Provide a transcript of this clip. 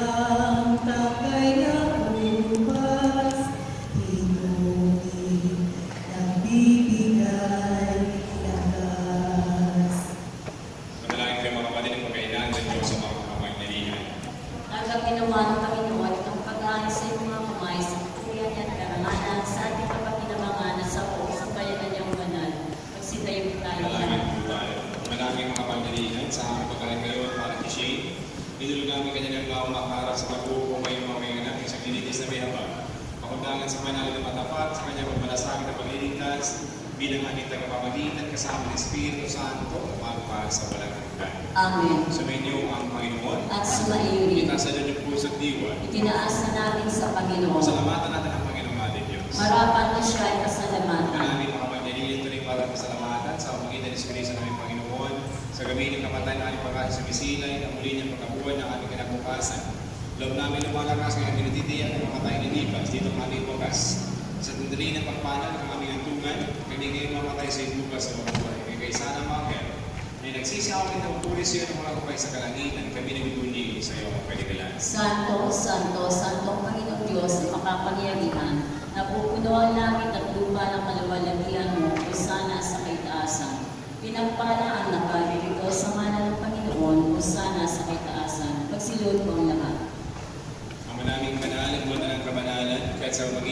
ang tangkay na bukas, hinugi, nagbibigay lakas. Manalangin kayo mga kapatid ng pagkailangan ng Diyos sa mga kapagnalihan. At ang ginawa ng Panginoon ang pag-aayos sa iyong mga kamay sa kapurihan at karangalan sa ating kapakinabangan at sa buong sa kanyang banal. Magsitayo tayo. Manalangin po tayo. Manalangin mga kapagnalihan sa aming pagkain ngayon para kay Shane. Idulog namin kanya ng mga makaharap sa pag-uupong ngayong mga may anak sa klinitis na may habang. Pakundangan sa manalo na matapat sa kanyang pagmalasakit na pagliligtas bilang aking tagapamagitan kasama ng Espiritu Santo magpahal sa walang hanggan. Amen. Sumainyo ang Panginoon. At sumaiyo rin. Itasan niyo yung puso at diwa. Itinaas na natin sa Panginoon. Pasalamatan natin ang Panginoong ating Diyos. Marapat na siya ay pasalamatan. Manaming mga kapangyarihan ito rin para pasalamatan sa pamagitan ng Espiritu ng aming Panginoon sa gabi ng kamatay ng aming pagkasa sa Misilay ang muli niyang pagkabuhay ng aming kinabukasan. Loob namin lumalakas ng aming tinitiyak ng mamatay ni Lipas dito ang aming wakas. Sa tundali ng pagpanan ng aming antungan, kami ngayon mamatay sa bukas sa mga buhay. Kaya sana mga na nagsisiyawin ng puri sa iyo ng mga kapay sa kalangitan, kami nagbibunyi sa iyo ang kaligalan. Santo, Santo, Santo Panginoong Diyos na makapangyarihan, napupuno ang langit at lupa ng kaluwalhatian mo o sana sa kaitaasan. Pinagpala ang nakaliligaw sa ngalan ng Panginoon o sana sa kaitaasan. Pagsilod mo ang lahat. Ang manaming banal, ang buwan ng kabanalan, kahit sa